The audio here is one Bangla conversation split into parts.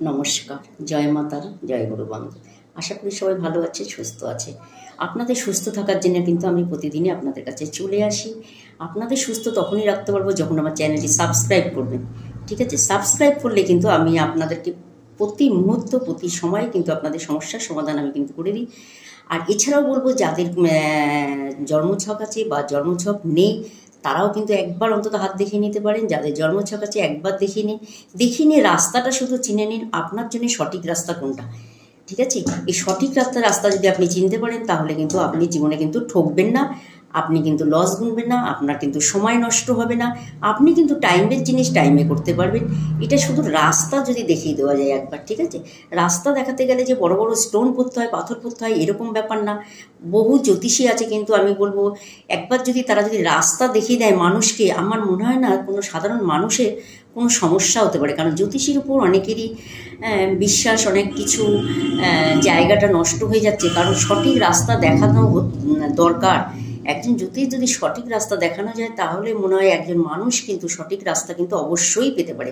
নমস্কার, জয় মাতার, জয় গুরু বন্ধু। আশা করি সবাই ভালো আছে, সুস্থ আছে। আপনাদের সুস্থ থাকার জন্য কিন্তু আমি প্রতিদিনই আপনাদের কাছে চলে আসি। আপনাদের সুস্থ তখনই রাখতে পারবো যখন আমার চ্যানেলটি সাবস্ক্রাইব করবেন। ঠিক আছে, সাবস্ক্রাইব করলে কিন্তু আমি আপনাদেরকে প্রতি মুহূর্ত প্রতি সময় কিন্তু আপনাদের সমস্যার সমাধান আমি কিন্তু করে দিই। আর এছাড়াও বলবো যাদের জন্মছক আছে বা জন্মছক নেই তারাও কিন্তু একবার অন্তত হাত দেখিয়ে নিতে পারেন। যাদের জন্মছক আছে একবার দেখিয়ে নিন, দেখিয়ে নিয়ে রাস্তাটা শুধু চিনে নিন আপনার জন্য সঠিক রাস্তা কোনটা। ঠিক আছে, এই সঠিক রাস্তা যদি আপনি চিনতে পারেন তাহলে কিন্তু আপনি জীবনে কিন্তু ঠকবেন না, আপনি কিন্তু লস গুনবেন না, আপনার কিন্তু সময় নষ্ট হবে না, আপনি কিন্তু টাইমের জিনিস টাইমে করতে পারবেন। এটা শুধু রাস্তা যদি দেখিয়ে দেওয়া যায় একবার। ঠিক আছে, রাস্তা দেখাতে গেলে যে বড় বড় স্টোন পড়তে হয়, পাথর পড়তে হয়, এরকম ব্যাপার না। বহু জ্যোতিষী আছে, কিন্তু আমি বলবো একবার যদি তারা যদি রাস্তা দেখিয়ে দেয় মানুষকে, আমার মনে হয় না কোনো সাধারণ মানুষের কোনো সমস্যা হতে পারে। কারণ জ্যোতিষীর উপর অনেকেরই বিশ্বাস, অনেক কিছু জায়গাটা নষ্ট হয়ে যাচ্ছে। কারণ সঠিক রাস্তা দেখানো দরকার। একজন জ্যোতিষ যদি সঠিক রাস্তা দেখানো যায় তাহলে মনে হয় একজন মানুষ কিন্তু সঠিক রাস্তা কিন্তু অবশ্যই পেতে পারে।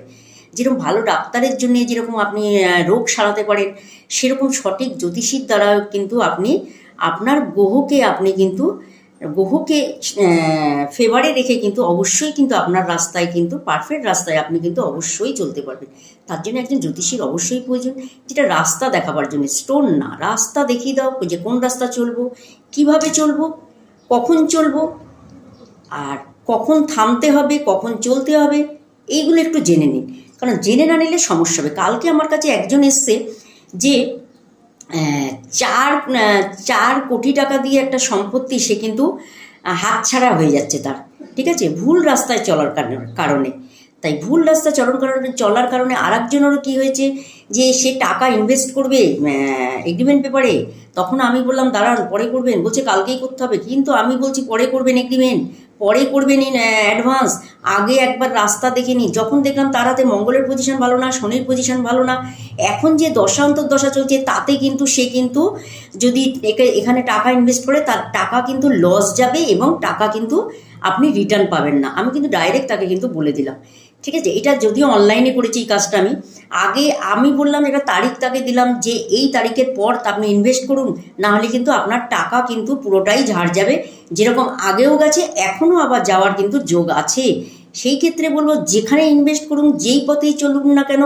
যেরকম ভালো ডাক্তারের জন্য যেরকম আপনি রোগ সারাতে পারেন, সেরকম সঠিক জ্যোতিষীর দ্বারা কিন্তু আপনি আপনার গ্রহকে ফেভারে রেখে কিন্তু অবশ্যই কিন্তু আপনার রাস্তায় কিন্তু পারফেক্ট রাস্তায় আপনি কিন্তু অবশ্যই চলতে পারবেন। তার জন্য একজন জ্যোতিষীর অবশ্যই প্রয়োজন, যেটা রাস্তা দেখাবার জন্য, স্টোন না। রাস্তা দেখিয়ে দাও যে কোন রাস্তা চলবো, কিভাবে চলবো, কখন চলবো, আর কখন থামতে হবে, কখন চলতে হবে, এইগুলো একটু জেনে নিন। কারণ জেনে না নিলে সমস্যা হবে। কালকে আমার কাছে একজন এসছে যে 4 কোটি টাকা দিয়ে একটা সম্পত্তি সে কিন্তু হাতছাড়া হয়ে যাচ্ছে তার। ঠিক আছে, ভুল রাস্তায় চলার কারণে। তাই ভুল রাস্তায় চলার কারণে আর একজনেরও কী হয়েছে যে সে টাকা ইনভেস্ট করবে এগ্রিমেন্ট পেপারে। তখন আমি বললাম দাঁড়ান, পরে করবেন। বলছে কালকেই করতে হবে। কিন্তু আমি বলছি পরে করবেন এগ্রিমেন্ট, পরে করবেন অ্যাডভান্স, আগে একবার রাস্তা দেখে নিন। যখন দেখলাম তারাতে মঙ্গলের পজিশন ভালো না, শনির পজিশন ভালো না, এখন যে দশা অন্তর্দশা চলছে তাতে কিন্তু সে কিন্তু যদি এখানে টাকা ইনভেস্ট করে তার টাকা কিন্তু লস যাবে এবং টাকা কিন্তু আপনি রিটার্ন পাবেন না। আমি কিন্তু ডাইরেক্ট তাকে কিন্তু বলে দিলাম। ঠিক আছে, এটা যদিও অনলাইনে করেছি এই কাজটা। আমি বললাম একটা তারিখ তাকে দিলাম যে এই তারিখের পর আপনি ইনভেস্ট করুন, না হলে কিন্তু আপনার টাকা কিন্তু পুরোটাই ঝাড় যাবে। যেরকম আগেও গেছে এখনও আবার যাওয়ার কিন্তু যোগ আছে। সেই ক্ষেত্রে বলবো যেখানে ইনভেস্ট করুন, যেই পথেই চলুন না কেন,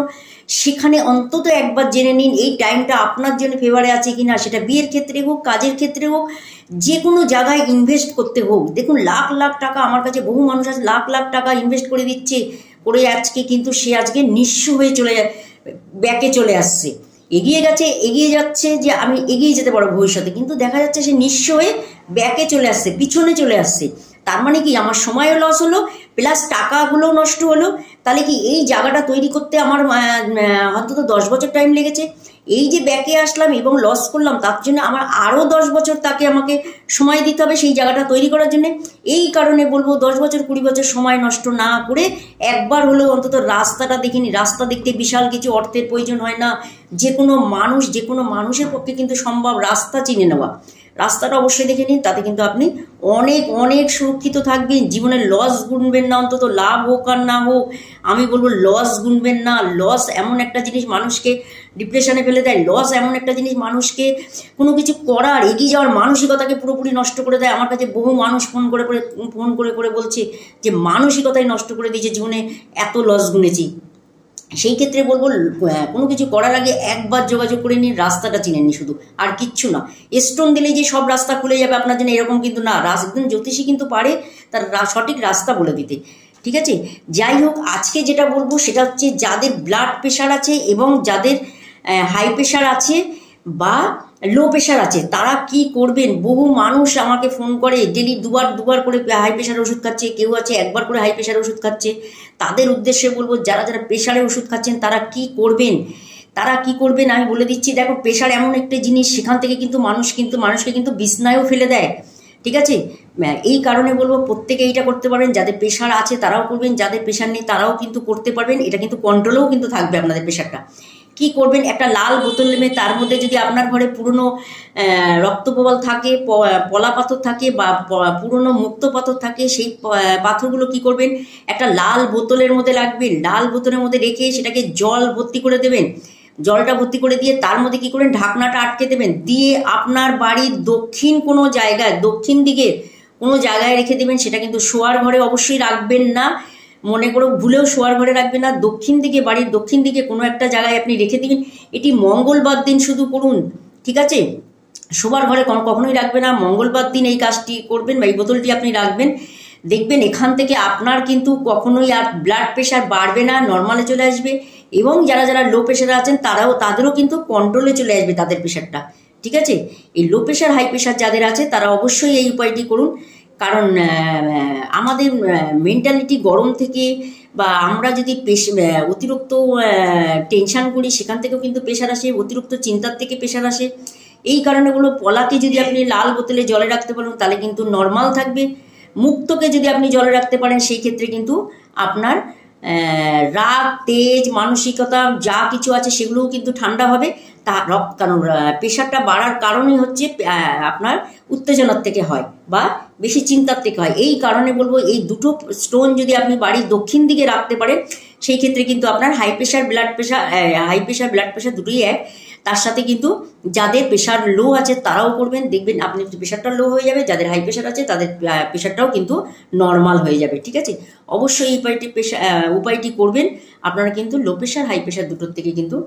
সেখানে অন্তত একবার জেনে নিন এই টাইমটা আপনার জন্য ফেভারে আছে কিনা। সেটা বিয়ের ক্ষেত্রে হোক, কাজের ক্ষেত্রে হোক, যে কোনো জায়গায় ইনভেস্ট করতে হোক। দেখুন লাখ লাখ টাকা, আমার কাছে বহু মানুষ আছে লাখ লাখ টাকা ইনভেস্ট করে দিচ্ছে, করে আজকে কিন্তু সে আজকে নিঃস্ব হয়ে ব্যাকে চলে আসছে। এগিয়ে যাচ্ছে যে আমি এগিয়ে যেতে পারবো ভবিষ্যতে, কিন্তু দেখা যাচ্ছে সে নিঃস্ব হয়ে ব্যাকে চলে আসছে, পিছনে চলে আসছে। তার মানে কি আমার সময়ও লস হলো, প্লাস টাকাগুলোও নষ্ট হলো। তাহলে কি এই জায়গাটা তৈরি করতে আমার অন্তত 10 বছর টাইম লেগেছে। এই যে ব্যাকে আসলাম এবং লস করলাম, তার জন্য আমার আরও 10 বছর আমাকে সময় দিতে হবে সেই জায়গাটা তৈরি করার জন্য। এই কারণে বলবো 10 বছর 20 বছর সময় নষ্ট না করে একবার হলেও অন্তত রাস্তাটা দেখিনি। রাস্তা দেখতে বিশাল কিছু অর্থের প্রয়োজন হয় না। যে কোনো মানুষের পক্ষে কিন্তু সম্ভব রাস্তা চিনে নেওয়া। রাস্তাটা অবশ্যই দেখে নিন, তাতে কিন্তু আপনি অনেক অনেক সুরক্ষিত থাকবেন। জীবনে লস গুনবেন না, অন্তত লাভ হোক আর না হোক আমি বলবো লস গুনবেন না। লস এমন একটা জিনিস মানুষকে ডিপ্রেশনে ফেলে দেয়। লস এমন একটা জিনিস মানুষকে কোনো কিছু করার, এগিয়ে যাওয়ার মানসিকতাকে পুরোপুরি নষ্ট করে দেয়। আমার কাছে বহু মানুষ ফোন করে বলছে যে মানসিকতাই নষ্ট করে দিয়েছে, জীবনে এত লস গুনেছি। সেই ক্ষেত্রে বলবো কোনো কিছু করার আগে একবার যোগাযোগ করে নিন, রাস্তাটা চিনে নিন শুধু, আর কিচ্ছু না। স্টোন দিলেই যে সব রাস্তা খুলে যাবে আপনার জন্য এরকম কিন্তু না। একজন জ্যোতিষী কিন্তু পারে তার সঠিক রাস্তা বলে দিতে। ঠিক আছে, যাই হোক আজকে যেটা বলবো সেটা হচ্ছে যাদের ব্লাড প্রেশার আছে এবং যাদের হাই প্রেশার আছে বা লো প্রেশার আছে তারা কি করবেন। বহু মানুষ আমাকে ফোন করে, ডেলি দুবার করে হাই প্রেশারের ওষুধ খাচ্ছে, কেউ আছে একবার করে হাই প্রেশারের ওষুধ খাচ্ছে। তাদের উদ্দেশ্যে বলবো যারা প্রেশারের ওষুধ খাচ্ছেন তারা কি করবেন আমি বলে দিচ্ছি। দেখো প্রেশার এমন একটা জিনিস, সেখান থেকে কিন্তু মানুষকে কিন্তু বিছনায়ও ফেলে দেয়। ঠিক আছে, এই কারণে বলবো প্রত্যেকে এইটা করতে পারবেন। যাদের প্রেশার আছে তারাও করবেন, যাদের প্রেশার নেই তারাও কিন্তু করতে পারবেন। এটা কিন্তু কন্ট্রোলেও কিন্তু থাকবে আপনাদের প্রেশারটা। কি করবেন, একটা লাল বোতল নেবে, তার মধ্যে যদি আপনার ঘরে পুরনো রক্তপ্রবাল থাকে, পলা পাথর থাকে বা পুরনো মুক্ত পাথর থাকে, সেই পাথরগুলো কি করবেন একটা লাল বোতলের মধ্যে রাখবেন। লাল বোতলের মধ্যে রেখে সেটাকে জল ভর্তি করে দেবেন। জলটা ভর্তি করে দিয়ে তার মধ্যে কী করেন, ঢাকনাটা আটকে দেবেন, দিয়ে আপনার বাড়ির দক্ষিণ কোনো জায়গায়, দক্ষিণ দিকে কোনো জায়গায় রেখে দেবেন। সেটা কিন্তু শোয়ার ঘরে অবশ্যই রাখবেন না, মনে করো ভুলেও শোয়ার ঘরে রাখবেন না, দক্ষিণ দিকে, বাড়ির দক্ষিণ দিকে কোনো একটা জায়গায় আপনি রেখে দিবেন। এটি মঙ্গলবার দিন শুধু করুন, ঠিক আছে? শোবার ঘরে কখনোই রাখবে না, মঙ্গলবার দিন এই কাজটি করবেন বা এই বোতলটি আপনি রাখবেন। দেখবেন এখান থেকে আপনার কিন্তু কখনোই আর ব্লাড প্রেশার বাড়বে না, নর্মালে চলে আসবে। এবং যারা যারা লো প্রেশারে আছেন তাদেরও কিন্তু কন্ট্রোলে চলে আসবে তাদের প্রেশারটা, ঠিক আছে? এই লো প্রেশার হাই প্রেশার যাদের আছে তারা অবশ্যই এই উপায়টি করুন। কারণ আমাদের মেন্টালিটি গরম থেকে বা আমরা যদি অতিরিক্ত টেনশান করি সেখান থেকেও কিন্তু প্রেশার আসে, অতিরিক্ত চিন্তার থেকে প্রেশার আসে। এই কারণেগুলো পলাকে যদি আপনি লাল বোতলে জলে রাখতে পারেন তাহলে কিন্তু নর্মাল থাকবে। মুক্তকে যদি আপনি জলে রাখতে পারেন সেই ক্ষেত্রে কিন্তু আপনার রাগ, তেজ, মানসিকতা যা কিছু আছে সেগুলোও কিন্তু ঠান্ডা হবে। কারণ প্রেশারটা বাড়ার কারণই হচ্ছে আপনার উত্তেজনার থেকে হয় বা বেশি চিন্তার থেকে হয়। এই কারণে বলবো এই দুটো স্টোন যদি আপনি বাড়ির দক্ষিণ দিকে রাখতে পারেন সেই ক্ষেত্রে কিন্তু আপনার হাই প্রেশার ব্লাড প্রেশার দুটোই এক। তার সাথে কিন্তু যাদের প্রেশার লো আছে তারাও করবেন, দেখবেন আপনি প্রেশারটা লো হয়ে যাবে, যাদের হাই প্রেশার আছে তাদের প্রেশারটাও কিন্তু নর্মাল হয়ে যাবে, ঠিক আছে? অবশ্যই এই উপায়টি করবেন, আপনারা কিন্তু লো প্রেশার হাই প্রেশার দুটোর থেকে কিন্তু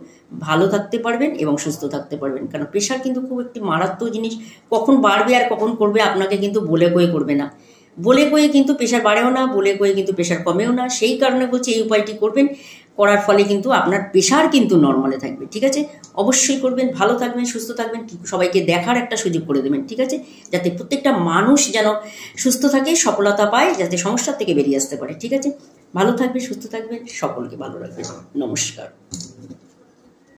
ভালো থাকতে পারবেন এবং সুস্থ থাকতে পারবেন। কারণ প্রেশার কিন্তু খুব একটি মারাত্মক জিনিস, কখন বাড়বে আর কখন করবে আপনাকে কিন্তু বলে কয়ে করবে না, বলে কয়ে কিন্তু প্রেশার বাড়েও না, বলে কয়ে কিন্তু প্রেশার কমেও না। সেই কারণে বলছি এই উপায়টি করবেন, করার ফলে কিন্তু আপনার প্রেশার কিন্তু নর্মালে থাকবে, ঠিক আছে? অবশ্যই করবেন, ভালো থাকবেন, সুস্থ থাকবেন, সবাইকে দেখার একটা সুযোগ করে দেবেন, ঠিক আছে? যাতে প্রত্যেকটা মানুষ যেন সুস্থ থাকে, সফলতা পায়, যাতে সমস্যার থেকে বেরিয়ে আসতে পারে, ঠিক আছে? ভালো থাকবেন, সুস্থ থাকবেন, সকলকে ভালো রাখবেন। নমস্কার।